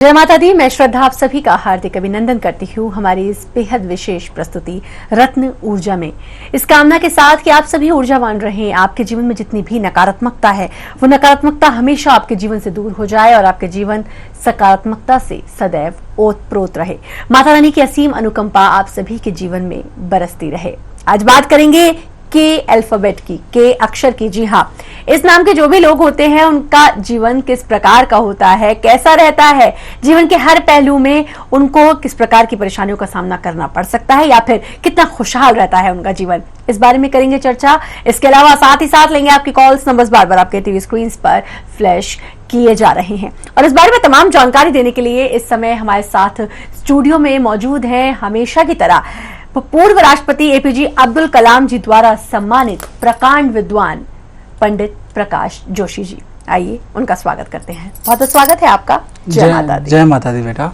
जय माता दी। मैं श्रद्धा आप सभी का हार्दिक अभिनंदन करती हूँ हमारी इस बेहद विशेष प्रस्तुति रत्न ऊर्जा में, इस कामना के साथ कि आप सभी ऊर्जावान रहें। आपके जीवन में जितनी भी नकारात्मकता है वो नकारात्मकता हमेशा आपके जीवन से दूर हो जाए और आपके जीवन सकारात्मकता से सदैव ओतप्रोत रहे। माता रानी की असीम अनुकंपा आप सभी के जीवन में बरसती रहे। आज बात करेंगे के अल्फाबेट की, के अक्षर की। जी हाँ, इस नाम के जो भी लोग होते हैं उनका जीवन किस प्रकार का होता है, कैसा रहता है, जीवन के हर पहलू में उनको किस प्रकार की परेशानियों का सामना करना पड़ सकता है या फिर कितना खुशहाल रहता है उनका जीवन, इस बारे में करेंगे चर्चा। इसके अलावा साथ ही साथ लेंगे आपकी कॉल्स। नंबर्स बार बार आपके टीवी स्क्रीन पर फ्लैश किए जा रहे हैं और इस बारे में तमाम जानकारी देने के लिए इस समय हमारे साथ स्टूडियो में मौजूद हैं हमेशा की तरह पूर्व राष्ट्रपति एपीजे अब्दुल कलाम जी द्वारा सम्मानित प्रकांड विद्वान पंडित प्रकाश जोशी जी। आइए उनका स्वागत करते हैं। बहुत बहुत स्वागत है आपका। जय माता दी। जय माता दी बेटा।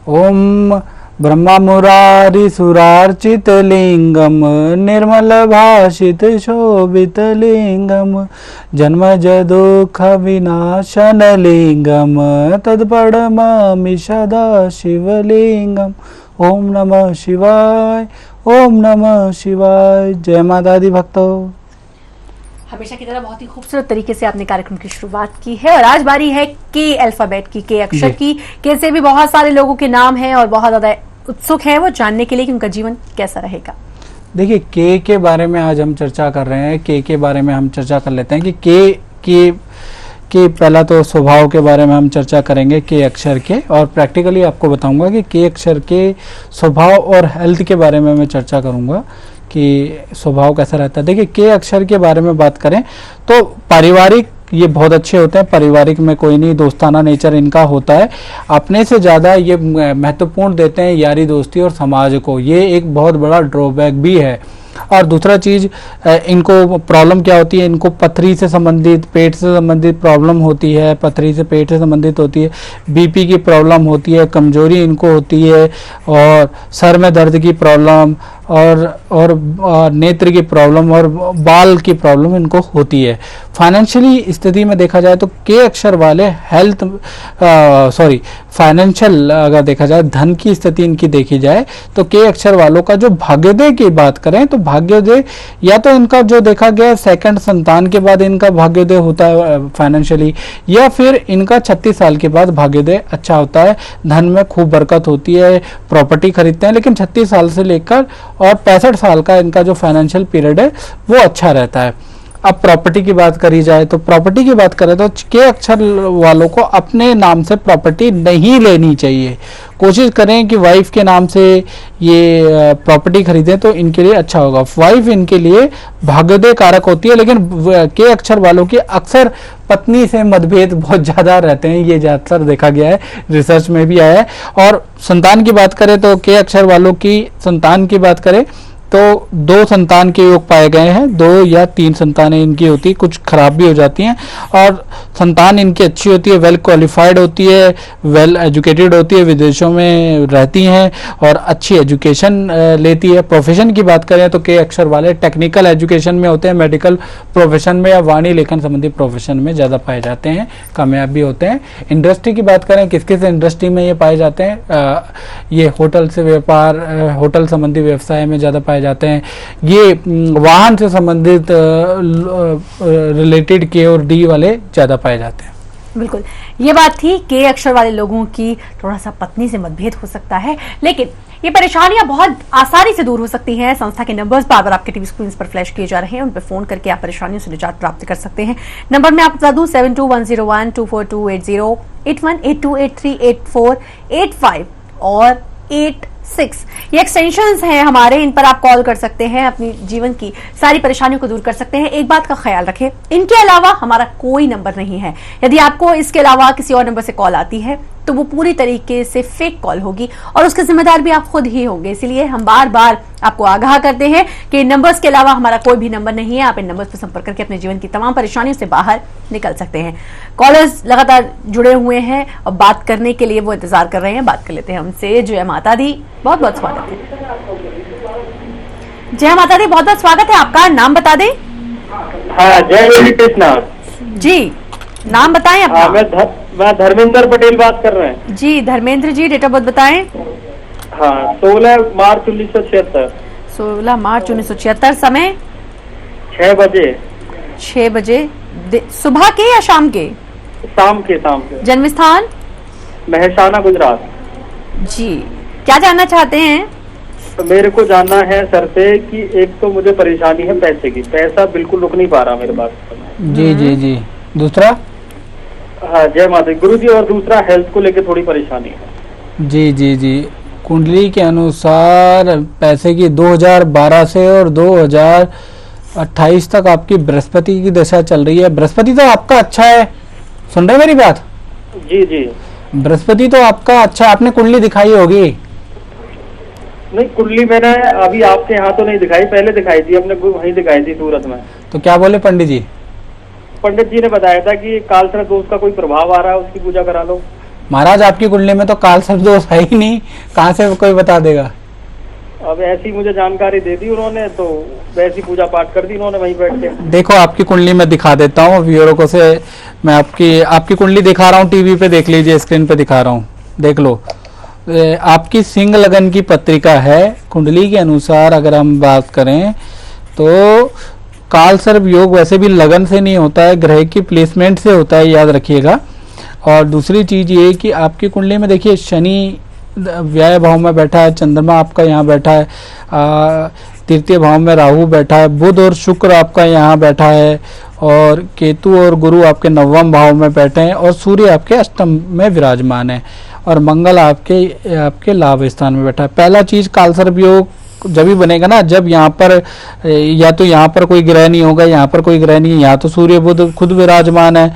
ओम ब्रह्मा मुरारी सुरार्चित लिंगम निर्मल भाषित शोभित लिंगम जन्मज दुख विनाशन लिंगम तत्परमामि सदा शिवलिंगम। ओम नमः शिवाय, ओम नमः शिवाय। जय माता दी भक्तों। हमेशा की तरह बहुत ही खूबसूरत तरीके से आपने कार्यक्रम की शुरुआत की है और आज बारी है के अल्फाबेट की, के अक्षर की। के से भी बहुत सारे लोगों के नाम हैं और बहुत ज्यादा उत्सुक हैं वो जानने के लिए कि उनका जीवन कैसा रहेगा। देखिए के बारे में आज हम चर्चा कर रहे हैं। के बारे में हम चर्चा कर लेते हैं कि के पहला तो स्वभाव के बारे में हम चर्चा करेंगे के अक्षर के, और प्रैक्टिकली आपको बताऊंगा कि के अक्षर के स्वभाव और हेल्थ के बारे में मैं चर्चा करूंगा कि स्वभाव कैसा रहता है। देखिए के अक्षर के बारे में बात करें तो पारिवारिक ये बहुत अच्छे होते हैं। पारिवारिक में कोई नहीं, दोस्ताना नेचर इनका होता है। अपने से ज़्यादा ये महत्वपूर्ण देते हैं यारी दोस्ती और समाज को। ये एक बहुत बड़ा ड्रॉबैक भी है। और दूसरा चीज़, इनको प्रॉब्लम क्या होती है, इनको पथरी से संबंधित, पेट से संबंधित प्रॉब्लम होती है। पथरी से पेट से संबंधित होती है, बीपी की प्रॉब्लम होती है, कमजोरी इनको होती है, और सर में दर्द की प्रॉब्लम और नेत्र की प्रॉब्लम और बाल की प्रॉब्लम इनको होती है। फाइनेंशियली स्थिति में देखा जाए तो के अक्षर वाले फाइनेंशियल अगर देखा जाए, धन की स्थिति इनकी देखी जाए तो के अक्षर वालों का जो भाग्योदय की बात करें तो भाग्योदय या तो इनका जो देखा गया सेकंड संतान के बाद इनका भाग्योदय होता है फाइनेंशियली, या फिर इनका 36 साल के बाद भाग्योदय अच्छा होता है। धन में खूब बरकत होती है, प्रॉपर्टी खरीदते हैं, लेकिन 36 साल से लेकर और 65 साल का इनका जो फाइनेंशियल पीरियड है वो अच्छा रहता है। अब प्रॉपर्टी की बात करी जाए तो प्रॉपर्टी की बात करें तो के अक्षर वालों को अपने नाम से प्रॉपर्टी नहीं लेनी चाहिए। कोशिश करें कि वाइफ के नाम से ये प्रॉपर्टी खरीदें तो इनके लिए अच्छा होगा। वाइफ इनके लिए भाग्योदय कारक होती है, लेकिन के अक्षर वालों की अक्सर पत्नी से मतभेद बहुत ज़्यादा रहते हैं। ये ज़्यादातर देखा गया है, रिसर्च में भी आया है। और संतान की बात करें तो के अक्षर वालों की संतान की बात करें तो 2 संतान के योग पाए गए हैं। 2 या 3 संतानें इनकी होती, कुछ खराब भी हो जाती हैं। और संतान इनकी अच्छी होती है, वेल क्वालिफाइड होती है, वेल एजुकेटेड होती है, विदेशों में रहती हैं और अच्छी एजुकेशन लेती है। प्रोफेशन की बात करें तो के अक्षर वाले टेक्निकल एजुकेशन में होते हैं, मेडिकल प्रोफेशन में या वाणी लेखन संबंधी प्रोफेशन में ज़्यादा पाए जाते हैं, कामयाब भी होते हैं। इंडस्ट्री की बात करें, किस किस इंडस्ट्री में ये पाए जाते हैं, ये होटल से व्यापार, होटल संबंधी व्यवसाय में ज़्यादा पाए जाते हैं। ये वाहन से संबंधित रिलेटेड के और डी वाले ज्यादा पाए जाते हैं। बिल्कुल, ये बात थी के अक्षर वाले लोगों की थोड़ा सा पत्नी से मतभेद हो सकता है, लेकिन ये परेशानियां बहुत आसानी से दूर हो सकती हैं। संस्था के नंबर्स बार बार आपके टीवी स्क्रीन पर फ्लैश किए जा रहे हैं, उन पर फोन करके आप परेशानियों से निजात प्राप्त कर सकते हैं। नंबर में आप बता दूं 7210124280 8182838485 और 86। ये एक्सटेंशंस हैं हमारे, इन पर आप कॉल कर सकते हैं, अपनी जीवन की सारी परेशानियों को दूर कर सकते हैं। एक बात का ख्याल रखें, इनके अलावा हमारा कोई नंबर नहीं है। यदि आपको इसके अलावा किसी और नंबर से कॉल आती है तो वो पूरी तरीके से फेक कॉल होगी और उसके जिम्मेदार भी आप खुद ही होंगे। इसलिए हम बार बार आपको आगाह करते हैं कि इन नंबर्स के अलावा हमारा कोई भी नंबर नहीं है। आप इन नंबर्स पर संपर्क करके अपने जीवन की तमाम परेशानियों से बाहर निकल सकते हैं। कॉलर्स लगातार जुड़े हुए हैं और बात करने के लिए वो इंतजार कर रहे हैं। बात कर लेते हैं उनसे। जय माता दी, बहुत बहुत स्वागत है। जय माता दी, बहुत बहुत स्वागत है आपका। नाम बता दें। हाँ, जय श्री कृष्ण जी, नाम बताएं अपना। मैं धर्मेंद्र पटेल बात कर रहे हैं। जी Dharmendra ji, date of birth बताएं। हाँ, 16 मार्च 1976। 16 मार्च 1976। समय 6 बजे। 6 बजे। सुबह के या शाम के? शाम के। जन्म स्थान? महसाना, गुजरात। जी, क्या जानना चाहते हैं? तो मेरे को जानना है सर से कि एक तो मुझे परेशानी है पैसे की, पैसा बिल्कुल रुक नहीं पा रहा मेरे पास। जी। दूसरा? हाँ, जय माता गुरु जी। और दूसरा हेल्थ को लेकर थोड़ी परेशानी है। जी। कुंडली के अनुसार पैसे की 2012 से और 2028 तक आपकी बृहस्पति की दशा चल रही है। बृहस्पति तो आपका अच्छा है, सुन रहे मेरी बात? जी। बृहस्पति तो आपका अच्छा, आपने कुंडली दिखाई होगी? नहीं, कुंडली मैंने अभी आपके यहाँ तो नहीं दिखाई, पहले दिखाई थी, अपने वहीं दिखाई थी सूरत में। तो क्या बोले पंडित जी? पंडित जी ने बताया था कि कालसर्प दोष का कोई प्रभाव आ रहा है, उसकी पूजा करा लो। महाराज आपकी कुंडली में तो कालसर्प दोष है ही नहीं, कहाँ से कोई बता देगा? अब ऐसी मुझे जानकारी दे दी उन्होंने, तो वैसी पूजा पाठ कर दी उन्होंने वहीं बैठ के। देखो आपकी कुंडली मैं दिखा देता हूँ व्यूअरों को से, मैं आपकी कुंडली दिखा रहा हूँ, टीवी पे देख लीजिए, स्क्रीन पे दिखा रहा हूँ, देख लो। आपकी सिंह लगन की पत्रिका है। कुंडली के अनुसार अगर हम बात करें तो कालसर्प योग वैसे भी लगन से नहीं होता है, ग्रह की प्लेसमेंट से होता है, याद रखिएगा। और दूसरी चीज ये कि आपकी कुंडली में देखिए शनि व्यय भाव में बैठा है, चंद्रमा आपका यहाँ बैठा है, तृतीय भाव में राहु बैठा है, बुध और शुक्र आपका यहाँ बैठा है, और केतु और गुरु आपके 9वें भाव में बैठे हैं, और सूर्य आपके अष्टम में विराजमान है, और मंगल आपके लाभ स्थान में बैठा है। पहला चीज कालसर्प योग जब भी बनेगा ना, जब यहाँ पर या तो यहाँ पर कोई ग्रह नहीं होगा, यहाँ पर कोई ग्रह नहीं है, यहाँ तो सूर्य बुध खुद विराजमान है,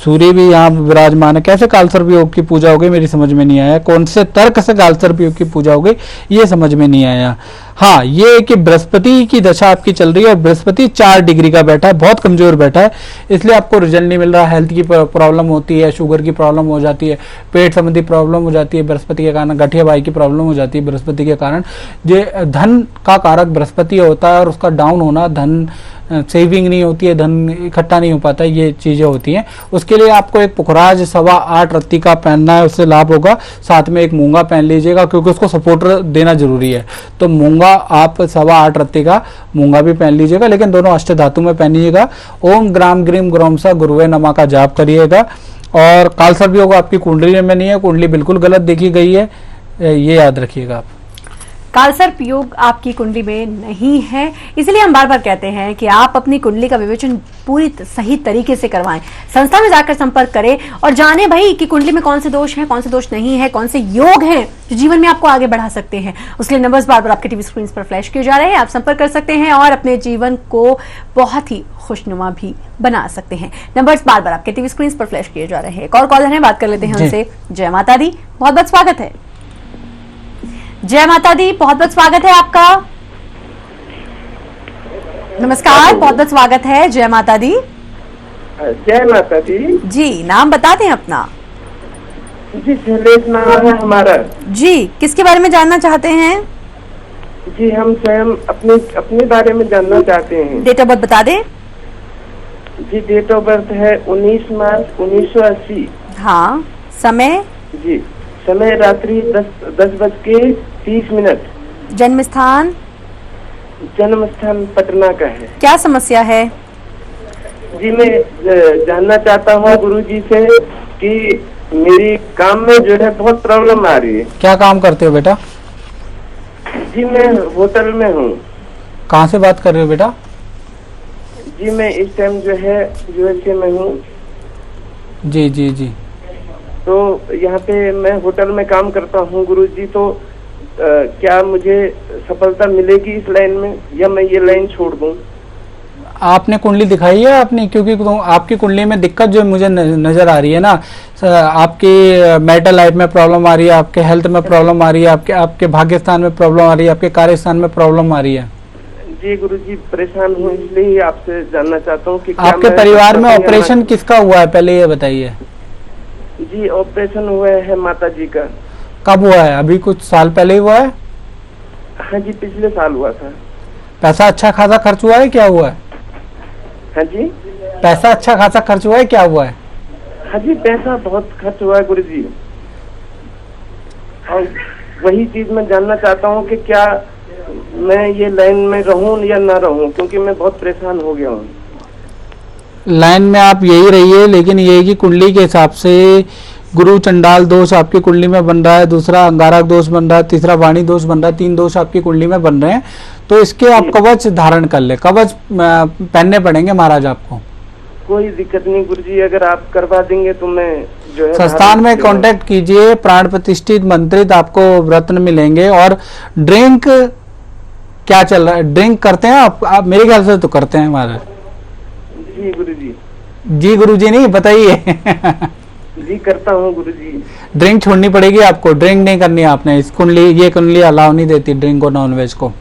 सूर्य भी यहाँ विराजमान है, कैसे कालसर्प योग की पूजा होगी मेरी समझ में नहीं आया। कौन से तर्क से कालसर्प योग की पूजा होगी ये समझ में नहीं आया। हाँ, ये कि बृहस्पति की दशा आपकी चल रही है, और बृहस्पति 4 डिग्री का बैठा है, बहुत कमजोर बैठा है, इसलिए आपको रिजल्ट नहीं मिल रहा। हेल्थ की प्रॉब्लम होती है, शुगर की प्रॉब्लम हो जाती है, पेट संबंधी प्रॉब्लम हो जाती है बृहस्पति के कारण, गठिया बाई की प्रॉब्लम हो जाती है बृहस्पति के कारण। ये धन का कारक बृहस्पति होता है, और उसका डाउन होना, धन सेविंग नहीं होती है, धन इकट्ठा नहीं हो पाता है, ये चीजें होती हैं। उसके लिए आपको एक पुखराज 8.25 रत्ती का पहनना है, उससे लाभ होगा। साथ में एक मूंगा पहन लीजिएगा, क्योंकि उसको सपोर्ट देना जरूरी है। तो मूंगा आप 8.25 रत्ती का मूंगा भी पहन लीजिएगा, लेकिन दोनों अष्ट धातु में पहनिएगा। ओम ग्राम ग्रीम ग्रोमसा गुरुवे नमा का जाप करिएगा। और कालसर्प योग आपकी कुंडली में नहीं है, कुंडली बिल्कुल गलत देखी गई है, ये याद रखिएगा आप। कालसर्प योग आपकी कुंडली में नहीं है, इसलिए हम बार बार कहते हैं कि आप अपनी कुंडली का विवेचन पूरी सही तरीके से करवाएं, संस्था में जाकर संपर्क करें और जाने भाई कि कुंडली में कौन से दोष हैं, कौन से दोष नहीं है, कौन से योग हैं जो जीवन में आपको आगे बढ़ा सकते हैं। उसके लिए नंबर्स बार बार आपके टीवी स्क्रीन पर फ्लैश किए जा रहे हैं, आप संपर्क कर सकते हैं और अपने जीवन को बहुत ही खुशनुमा भी बना सकते हैं। नंबर्स बार बार आपके टीवी स्क्रीन पर फ्लैश किए जा रहे हैं। एक और कॉलर है, बात कर लेते हैं उनसे। जय माता दी, बहुत बहुत स्वागत है। जय माता दी, बहुत बहुत स्वागत है आपका। नमस्कार, बहुत बहुत स्वागत है। जय माता दी। जय माता दी जी, नाम बता दें अपना। जी, शैलेश नाम है हमारा। जी, किसके बारे में जानना चाहते हैं? जी, हम स्वयं अपने बारे में जानना चाहते हैं। डेट ऑफ बर्थ बता दें। जी, डेट ऑफ बर्थ है 19 मार्च 1980। हाँ, समय? जी, समय रात्रि 10:30। जन्म स्थान? जन्म स्थान पटना का है। क्या समस्या है? जी, मैं जानना चाहता हूँ गुरुजी से कि मेरी काम में जो है बहुत प्रॉब्लम आ रही है। क्या काम करते हो बेटा? जी, मैं होटल में हूँ। कहाँ से बात कर रहे हो बेटा? जी, मैं इस टाइम जो है यूएसए में हूँ। जी जी जी। तो यहाँ पे मैं होटल में काम करता हूँ गुरुजी। तो क्या मुझे सफलता मिलेगी इस लाइन में, या मैं ये लाइन छोड़ दूँ? आपने कुंडली दिखाई है आपने? क्योंकि आपकी कुंडली में दिक्कत जो मुझे नजर आ रही है ना, आपकी मैरिटल लाइफ में प्रॉब्लम आ रही है, आपके हेल्थ में प्रॉब्लम आ रही है, आपके भाग्य स्थान में प्रॉब्लम आ रही है, आपके कार्य स्थान में प्रॉब्लम आ रही है। जी गुरुजी, परेशान हूँ, इसलिए आपसे जानना चाहता हूँ कि आपके परिवार में ऑपरेशन किसका हुआ है, पहले ये बताइए। जी, ऑपरेशन हुआ है माता जी का। कब हुआ है? अभी कुछ साल पहले हुआ है? हाँ जी, पिछले साल हुआ था। पैसा अच्छा खासा खर्च हुआ है, क्या हुआ है? हाँ जी, पैसा अच्छा खासा खर्च हुआ है, क्या हुआ है? हाँ जी, पैसा बहुत खर्च हुआ है गुरु जी, और वही चीज मैं जानना चाहता हूँ कि क्या मैं ये लाइन में रहूं या ना रहूं, क्योंकि मैं बहुत परेशान हो गया हूँ। लाइन में आप यही रहिए, लेकिन ये है कि कुंडली के हिसाब से गुरु चंडाल दोष आपकी कुंडली में बन रहा है, दूसरा अंगारक दोष बन रहा है, तीसरा वाणी दोष बन रहा है, 3 दोष आपकी कुंडली में बन रहे हैं। तो इसके आप कवच धारण कर ले, कवच पहनने पड़ेंगे महाराज आपको। कोई दिक्कत नहीं गुरुजी, अगर आप करवा देंगे तो मैं जो है संस्थान में कांटेक्ट कीजिए, प्राण प्रतिष्ठित मंत्रित आपको रत्न मिलेंगे। और ड्रिंक क्या चल रहा है, ड्रिंक करते हैं आप मेरे ख्याल से तो करते हैं महाराज। जी गुरुजी। जी गुरुजी नहीं, बताइए। जी करता हूँ गुरुजी। ड्रिंक छोड़नी पड़ेगी आपको, ड्रिंक नहीं करनी है आपने। इस कुंडली, ये कुंडली अलाउ नहीं देती ड्रिंक और नॉनवेज को।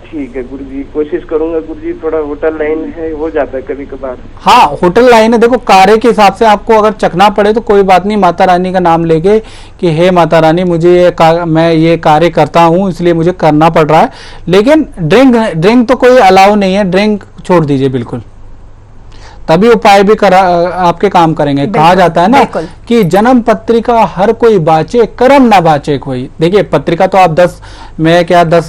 ठीक है गुरुजी, कोशिश करूंगा गुरुजी। थोड़ा होटल लाइन है, हो जाता है कभी कभार। हाँ, होटल लाइन है। देखो, कार्य के हिसाब से आपको अगर चखना पड़े तो कोई बात नहीं, माता रानी का नाम लेके कि हे माता रानी, मुझे मैं ये कार्य करता हूँ इसलिए मुझे करना पड़ रहा है। लेकिन ड्रिंक तो कोई अलाउ नहीं है, ड्रिंक छोड़ दीजिए बिल्कुल, तभी उपाय भी आपके काम करेंगे। कहा जाता है ना कि जन्म पत्रिका हर कोई बाचे, कर्म ना बाचे कोई। देखिए, पत्रिका तो आप 10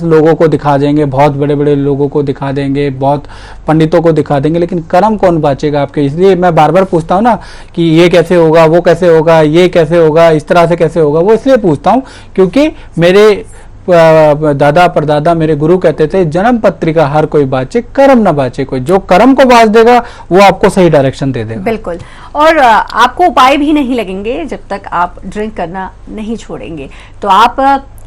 लोगों को दिखा देंगे, बहुत बड़े बड़े लोगों को दिखा देंगे, बहुत पंडितों को दिखा देंगे, लेकिन कर्म कौन बाचेगा आपके। इसलिए मैं बार बार पूछता हूँ ना कि ये कैसे होगा, वो कैसे होगा, ये कैसे होगा, इस तरह से कैसे होगा। वो इसलिए पूछता हूँ क्योंकि मेरे दादा परदादा मेरे गुरु कहते थे, जन्म पत्रिका हर कोई बाचे, कर्म ना बाचे कोई। जो कर्म को बाच देगा वो आपको सही डायरेक्शन दे देगा। बिल्कुल। और आपको उपाय भी नहीं लगेंगे जब तक आप ड्रिंक करना नहीं छोड़ेंगे। तो आप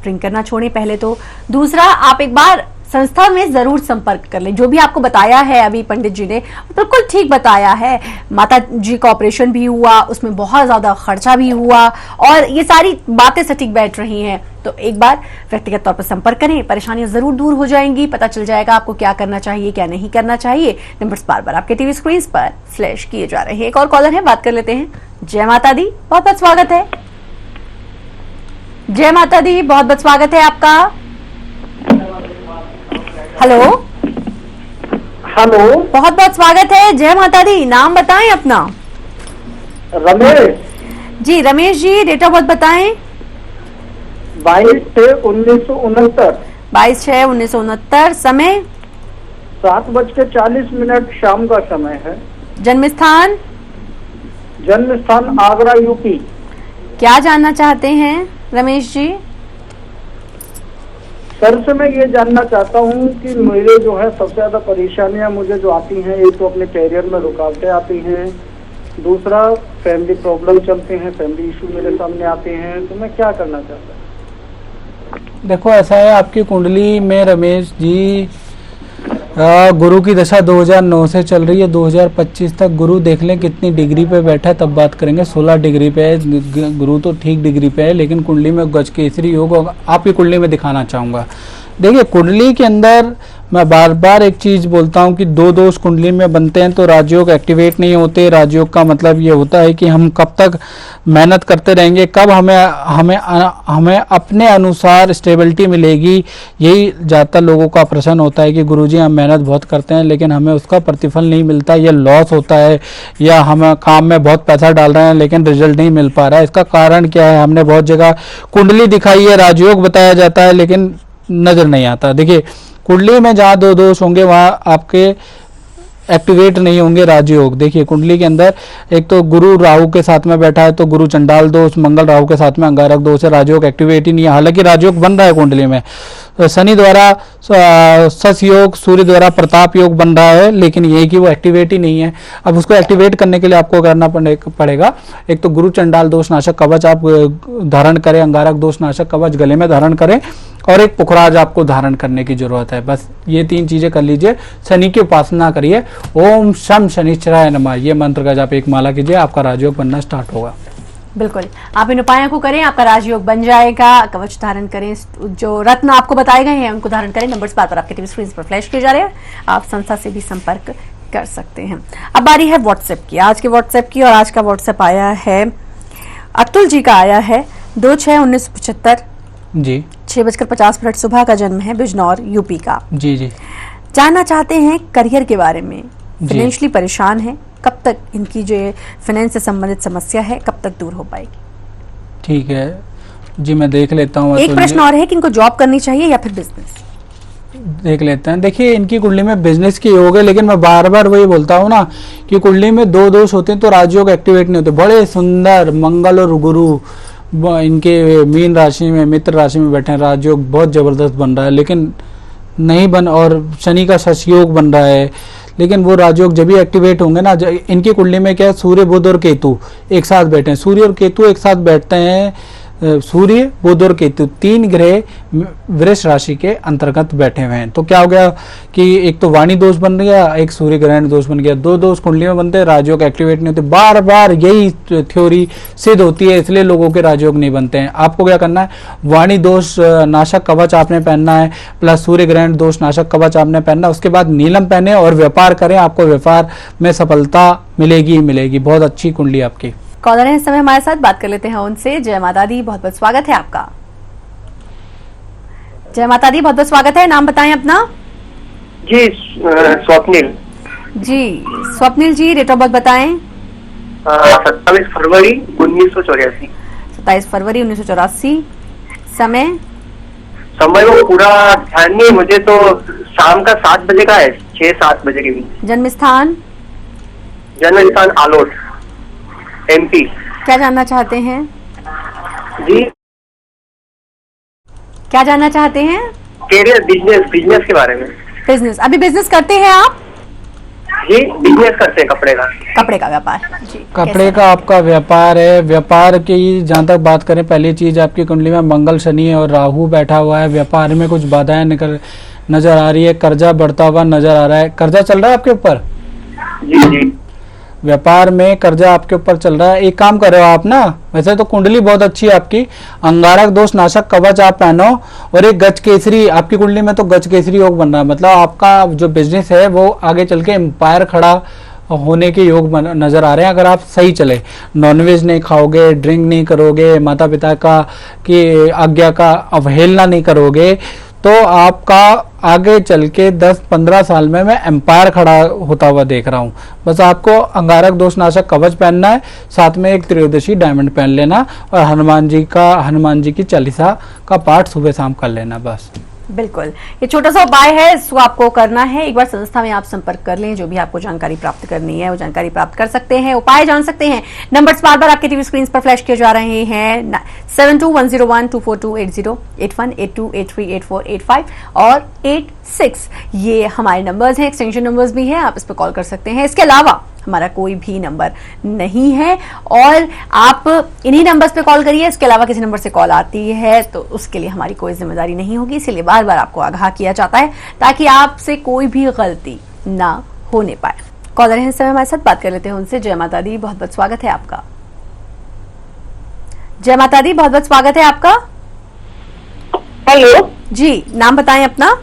ड्रिंक करना छोड़ें पहले तो। दूसरा, आप एक बार संस्था में जरूर संपर्क कर लें। जो भी आपको बताया है अभी पंडित जी ने, बिल्कुल ठीक बताया है। माता जी का ऑपरेशन भी हुआ, उसमें बहुत ज्यादा खर्चा भी हुआ, और ये सारी बातें सटीक बैठ रही हैं। तो एक बार व्यक्तिगत तौर पर संपर्क करें, परेशानियां जरूर दूर हो जाएंगी। पता चल जाएगा आपको क्या करना चाहिए, क्या नहीं करना चाहिए। नंबर्स बार बार आपके टीवी स्क्रीन पर फ्लैश किए जा रहे हैं। एक और कॉलर है, बात कर लेते हैं। जय माता दी, बहुत बहुत स्वागत है। जय माता दी, बहुत बहुत स्वागत है आपका। हेलो हेलो, बहुत बहुत स्वागत है। जय माता दी, नाम बताएं अपना। Ramesh ji, Ramesh ji, date of birth बताएं। 22/6/1969। 22/6/1969। समय 7:40 शाम का समय है। जन्म स्थान आगरा, यूपी। क्या जानना चाहते हैं रमेश जी? सर से मैं ये जानना चाहता हूँ कि मेरे जो है सबसे ज्यादा परेशानियां मुझे जो आती हैं, एक तो अपने कैरियर में रुकावटें आती हैं, दूसरा फैमिली प्रॉब्लम चलते हैं, फैमिली इशू मेरे सामने आते हैं। तो मैं क्या करना चाहता हूँ? देखो, ऐसा है, आपकी कुंडली में रमेश जी गुरु की दशा 2009 से चल रही है। 2025 तक गुरु देख लें कितनी डिग्री पे बैठा है, तब बात करेंगे। 16 डिग्री पे है गुरु, तो ठीक डिग्री पे है, लेकिन कुंडली में गजकेसरी योग आपकी कुंडली में दिखाना चाहूँगा। देखिए, कुंडली के अंदर मैं बार बार एक चीज बोलता हूं कि 2 दोष कुंडली में बनते हैं तो राजयोग एक्टिवेट नहीं होते। राजयोग का मतलब ये होता है कि हम कब तक मेहनत करते रहेंगे, कब हमें अपने अनुसार स्टेबिलिटी मिलेगी। यही ज़्यादातर लोगों का प्रश्न होता है कि गुरुजी हम मेहनत बहुत करते हैं लेकिन हमें उसका प्रतिफल नहीं मिलता, ये लॉस होता है, या हम काम में बहुत पैसा डाल रहे हैं लेकिन रिजल्ट नहीं मिल पा रहा है। इसका कारण क्या है? हमने बहुत जगह कुंडली दिखाई है, राजयोग बताया जाता है, लेकिन नजर नहीं आता। देखिए, कुंडली में जहाँ 2 दोष होंगे वहां आपके एक्टिवेट नहीं होंगे राजयोग। देखिए, कुंडली के अंदर एक तो गुरु राहु के साथ में बैठा है तो गुरु चंडाल दोष, मंगल राहु के साथ में अंगारक दोष है, राजयोग एक्टिवेट ही नहीं है। हालांकि राजयोग बन रहा है कुंडली में, शनि द्वारा सस योग, सूर्य द्वारा प्रताप योग बन रहा है, लेकिन ये कि वो एक्टिवेट ही नहीं है। अब उसको एक्टिवेट करने के लिए आपको करना पड़ेगा, एक तो गुरु चंडाल दोष नाशक कवच आप धारण करें, अंगारक दोष नाशक कवच गले में धारण करें, और एक पुखराज आपको धारण करने की जरूरत है। बस ये 3 चीजें कर लीजिए। शनि की उपासना करिए, ओम शम शनिश्चराय नमः, ये मंत्र का जाप 1 माला कीजिए, आपका राजयोग बनना स्टार्ट होगा। बिल्कुल, आप इन उपायों को करें, आपका राजयोग बन जाएगा। कवच धारण करें, जो रत्न आपको बताए गए हैं उनको धारण करें। नंबर्स बार बार आपके टीवी स्क्रीन पर फ्लैश किए जा रहे हैं, आप संस्था से भी संपर्क कर सकते हैं। अब बारी है व्हाट्सएप की, आज के व्हाट्सएप की, और आज का व्हाट्सएप आया है अतुल जी का, आया है 2/6/1975 जी, 6:50 सुबह का जन्म है, बिजनौर यूपी का। जी जी। जानना चाहते हैं करियर के बारे में, फाइनेंशियली परेशान है, कब तक इनकी जो फाइनेंस से संबंधित समस्या है कब तक दूर हो पाएगी? ठीक है जी, मैं देख लेता हूँ। एक प्रश्न और है कि इनको जॉब करनी चाहिए या फिर बिजनेस? देख लेते हैं। देखिए, इनकी कुंडली में बिजनेस की योग है, लेकिन मैं बार बार वही बोलता हूँ ना कि कुंडली में दो दोष होते हैं तो राजयोग एक्टिवेट नहीं होते। बड़े सुंदर मंगल और गुरु इनके मीन राशि में, मित्र राशि में बैठे हैं, राजयोग बहुत जबरदस्त बन रहा है, लेकिन नहीं बन, और शनि का शशयोग बन रहा है, लेकिन वो राजयोग जब भी एक्टिवेट होंगे ना, इनकी कुंडली में क्या है, सूर्य बुध और केतु एक साथ बैठे हैं। सूर्य और केतु एक साथ बैठते हैं, सूर्य बुध और केतु तीन ग्रह वृष राशि के अंतर्गत बैठे हुए हैं। तो क्या हो गया कि एक तो वाणी दोष बन गया, एक सूर्य ग्रहण दोष बन गया। दो दोष कुंडली में बनते हैं, राजयोग एक्टिवेट नहीं होते। बार बार यही थ्योरी सिद्ध होती है, इसलिए लोगों के राजयोग नहीं बनते हैं। आपको क्या करना है, वाणी दोष नाशक कवच आपने पहनना है, प्लस सूर्य ग्रहण दोष नाशक कवच आपने पहनना है। उसके बाद नीलम पहने और व्यापार करें, आपको व्यापार में सफलता मिलेगी मिलेगी। बहुत अच्छी कुंडली आपकी। कॉलर है इस समय हमारे साथ, बात कर लेते हैं उनसे। जय माता दी, बहुत बहुत स्वागत है आपका। जय माता दी, बहुत बहुत स्वागत है। नाम बताएं अपना। जी स्वप्निल। जी स्वप्निल जी, डेट ऑफ बर्थ बताएं। 27 फरवरी 1984। 27 फरवरी 1984। समय? समय वो पूरा ध्यान नहीं मुझे, तो शाम का 7 बजे का है, 6-7 बजे के बीच। जन्म स्थान? जन्म स्थान आलोट, MP। क्या जानना चाहते हैं? जी क्या जानना चाहते हैं? कैरियर, बिजनेस के बारे में। बिजनेस, अभी बिजनेस करते हैं आप? जी बिजनेस करते हैं, कपड़े का। कपड़े का व्यापार जी। कपड़े का आपका व्यापार है। व्यापार की जहाँ तक बात करें, पहली चीज आपकी कुंडली में मंगल, शनि और राहु बैठा हुआ है। व्यापार में कुछ बाधाएं नजर आ रही है, कर्जा बढ़ता हुआ नजर आ रहा है। कर्जा चल रहा है आपके ऊपर? जी जी। व्यापार में कर्जा आपके ऊपर चल रहा है। एक काम कर रहे हो आप ना, वैसे तो कुंडली बहुत अच्छी है आपकी, अंगारक दोष नाशक कवच आप पहनो, और एक गज केसरी आपकी कुंडली में तो गज केसरी योग बन रहा है। मतलब आपका जो बिजनेस है वो आगे चल के एम्पायर खड़ा होने के योग नजर आ रहे हैं, अगर आप सही चले। नॉनवेज नहीं खाओगे, ड्रिंक नहीं करोगे, माता पिता का की आज्ञा का अवहेलना नहीं करोगे, तो आपका आगे चल के 10-15 साल में मैं एम्पायर खड़ा होता हुआ देख रहा हूँ। बस आपको अंगारक दोष नाशक कवच पहनना है, साथ में एक त्रयोदशी डायमंड पहन लेना, और हनुमान जी की चालीसा का पाठ सुबह शाम कर लेना, बस। बिल्कुल, ये छोटा सा उपाय है, इसको आपको करना है। एक बार संस्था में आप संपर्क कर लें, जो भी आपको जानकारी प्राप्त करनी है वो जानकारी प्राप्त कर सकते हैं, उपाय जान सकते हैं। नंबर्स बार बार आपके टीवी स्क्रीन पर फ्लैश किए जा रहे हैं। 7210124280, 8182838485 और 86, ये हमारे नंबर्स हैं, एक्सटेंशन नंबर्स भी हैं, आप इस पर कॉल कर सकते हैं। इसके अलावा हमारा कोई भी नंबर नहीं है, और आप इन्हीं नंबर्स पे कॉल करिए। इसके अलावा किसी नंबर से कॉल आती है तो उसके लिए हमारी कोई जिम्मेदारी नहीं होगी, इसलिए बार बार आपको आगाह किया जाता है ताकि आपसे कोई भी गलती ना होने पाए। कॉलर हैं इस समय हमारे साथ, बात कर लेते हैं उनसे। जय माता दी, बहुत बहुत स्वागत है आपका। जय माता दी, बहुत बहुत स्वागत है आपका। हेलो जी, नाम बताएं अपना।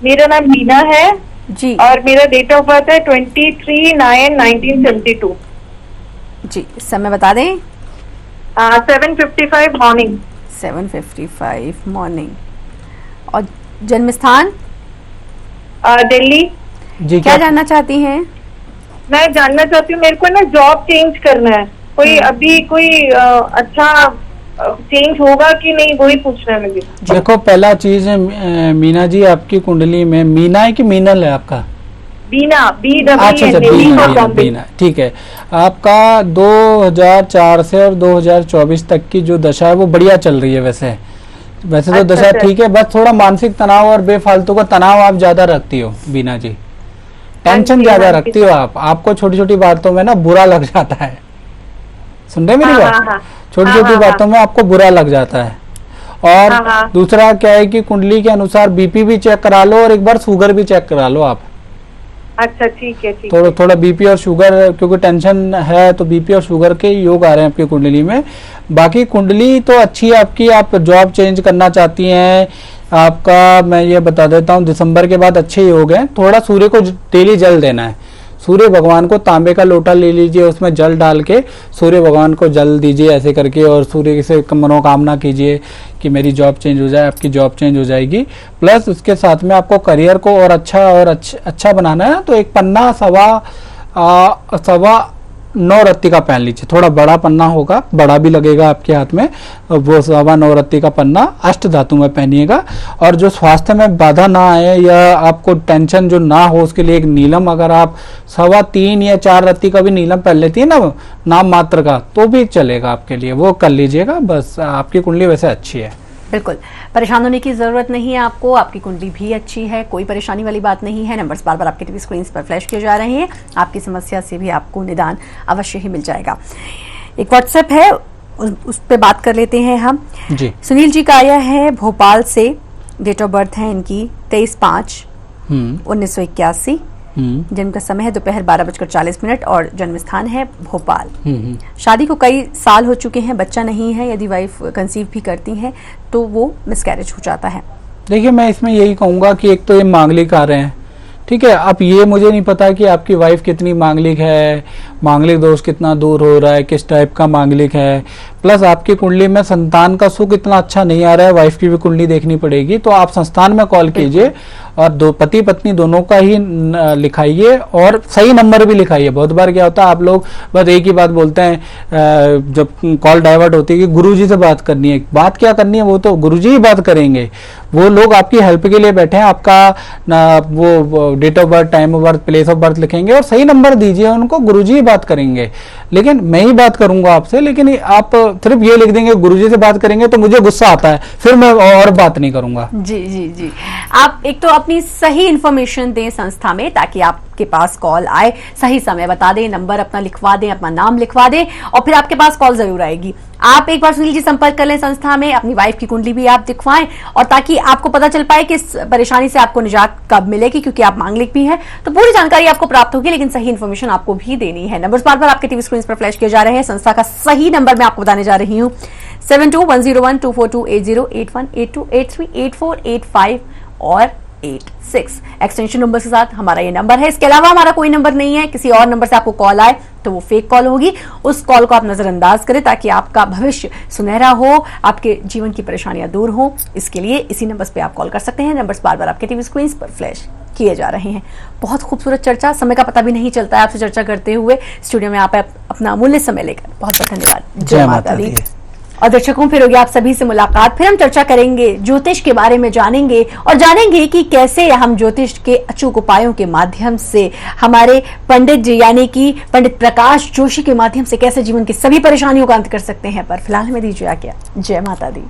मेरा नाम मीना है जी, और मेरा डेट ऑफ बर्थ है 23/9/1972। जी समय बता दें। 7:55 मॉर्निंग। 7:55 मॉर्निंग। और जन्म स्थान? दिल्ली। जी, क्या जानना चाहती हैं? मैं जानना चाहती हूँ, मेरे को ना जॉब चेंज करना है, कोई अभी कोई अच्छा चेंज होगा कि नहीं, वही पूछना है मुझे। देखो, पहला चीज है मीना जी, आपकी कुंडली में मीना है कि मीनल है आपका? बीना, अच्छा, बीना, ठीक है। आपका 2004 से और 2024 तक की जो दशा है वो बढ़िया चल रही है। वैसे तो दशा ठीक है, बस थोड़ा मानसिक तनाव और बेफालतू का तनाव आप ज्यादा रखती हो बीना जी, टेंशन ज्यादा रखती हो आप। आपको छोटी छोटी बातों में ना बुरा लग जाता है। सुन रहे मेरी बात? छोटी छोटी बातों में आपको बुरा लग जाता है। और दूसरा क्या है कि कुंडली के अनुसार बीपी भी चेक करा लो, और एक बार शुगर भी चेक करा लो आप। अच्छा, ठीक है। थोड़ा बीपी और शुगर, क्योंकि टेंशन है तो बीपी और शुगर के योग आ रहे हैं आपकी कुंडली में। बाकी कुंडली तो अच्छी है आपकी। आप जॉब चेंज करना चाहती हैं, आपका मैं ये बता देता हूँ, दिसंबर के बाद अच्छे योग हैं। थोड़ा सूर्य को डेली जल देना है। सूर्य भगवान को तांबे का लोटा ले लीजिए, उसमें जल डाल के सूर्य भगवान को जल दीजिए ऐसे करके, और सूर्य से मनोकामना कीजिए कि मेरी जॉब चेंज हो जाए। आपकी जॉब चेंज हो जाएगी। प्लस उसके साथ में आपको करियर को और अच्छा बनाना है, तो एक पन्ना सवा 9 रत्ती का पहन लीजिए। थोड़ा बड़ा पन्ना होगा, बड़ा भी लगेगा आपके हाथ में, वो 9.25 रत्ती का पन्ना अष्ट धातु में पहनिएगा। और जो स्वास्थ्य में बाधा ना आए या आपको टेंशन जो ना हो, उसके लिए एक नीलम, अगर आप 3.25 या 4 रत्ती का भी नीलम पहन लेती है ना नाम मात्र का, तो भी चलेगा आपके लिए, वो कर लीजिएगा। बस आपकी कुंडली वैसे अच्छी है, बिल्कुल परेशान होने की जरूरत नहीं है आपको, आपकी कुंडली भी अच्छी है, कोई परेशानी वाली बात नहीं है। नंबर्स बार बार आपके टीवी स्क्रीन पर फ्लैश किए जा रहे हैं, आपकी समस्या से भी आपको निदान अवश्य ही मिल जाएगा। एक व्हाट्सएप है, उस पर बात कर लेते हैं हम जी। सुनील जी का आया है भोपाल से, डेट ऑफ बर्थ है इनकी 23/5/1981, जन्म का समय है दोपहर 12:40 और जन्म स्थान है भोपाल। शादी को कई साल हो चुके हैं, बच्चा नहीं है, यदि वाइफ कंसीव भी करती हैं तो वो मिसकैरेज हो जाता है। देखिए मैं इसमें यही कहूंगा कि एक तो ये मांगलिक आ रहे हैं, ठीक है। अब ये मुझे नहीं पता कि आपकी वाइफ कितनी मांगलिक है, मांगलिक दोष कितना दूर हो रहा है, किस टाइप का मांगलिक है, प्लस आपकी कुंडली में संतान का सुख इतना अच्छा नहीं आ रहा है, वाइफ की भी कुंडली देखनी पड़ेगी। तो आप संस्थान में कॉल कीजिए और दो पति पत्नी दोनों का ही लिखाइए और सही नंबर भी लिखाइए। बहुत बार क्या होता है, आप लोग बस एक ही बात बोलते हैं जब कॉल डाइवर्ट होती है कि गुरुजी से बात करनी है। बात क्या करनी है, वो तो गुरुजी ही बात करेंगे, वो लोग आपकी हेल्प के लिए बैठे हैं। आपका वो date of birth, time of birth, place of birth लिखेंगे और सही नंबर दीजिए उनको, गुरुजी ही बात करेंगे। लेकिन मैं ही बात करूंगा आपसे, लेकिन आप सिर्फ ये लिख देंगे गुरुजी से बात करेंगे तो मुझे गुस्सा आता है, फिर मैं और बात नहीं करूंगा। जी जी जी, आप एक तो अपनी सही इंफॉर्मेशन दें संस्था में, ताकि आपके पास कॉल आए, सही समय बता दें, नंबर अपना लिखवा दें, अपना नाम लिखवा दें और फिर आपके पास कॉल जरूर आएगी। आप एक बार सुनील जी संपर्क कर लें संस्था में, अपनी वाइफ की कुंडली भी आप दिखवाएं और ताकि आपको पता चल पाए कि इस परेशानी से आपको निजात कब मिलेगी, क्योंकि आप मांगलिक भी हैं तो पूरी जानकारी आपको प्राप्त होगी, लेकिन सही इन्फॉर्मेशन आपको भी देनी है। नंबर्स बार बार आपके टीवी स्क्रीन पर फ्लैश किए जा रहे हैं। संस्था का सही नंबर मैं आपको बताने जा रही हूँ 72101242808182838485 और 86 एक्सटेंशन नंबर के साथ हमारा ये नंबर है। इसके अलावा हमारा कोई नंबर नहीं है, किसी और नंबर से आपको कॉल आए तो वो फेक कॉल होगी, उस कॉल को आप नजरअंदाज करें ताकि आपका भविष्य सुनहरा हो, आपके जीवन की परेशानियां दूर हो। इसके लिए इसी नंबर पे आप कॉल कर सकते हैं। नंबर्स बार बार आपके टीवी स्क्रीन पर फ्लैश किए जा रहे हैं। बहुत खूबसूरत चर्चा, समय का पता भी नहीं चलता है आपसे चर्चा करते हुए। स्टूडियो में आप अपना अमूल्य समय लेकर बहुत बहुत धन्यवाद। जय माता दी। और दर्शकों, फिर होगी आप सभी से मुलाकात, फिर हम चर्चा करेंगे, ज्योतिष के बारे में जानेंगे और जानेंगे कि कैसे हम ज्योतिष के अचूक उपायों के माध्यम से हमारे पंडित जी यानी कि पंडित प्रकाश जोशी के माध्यम से कैसे जीवन की सभी परेशानियों का अंत कर सकते हैं। पर फिलहाल हमें दीजिए आज्ञा। जय माता दी।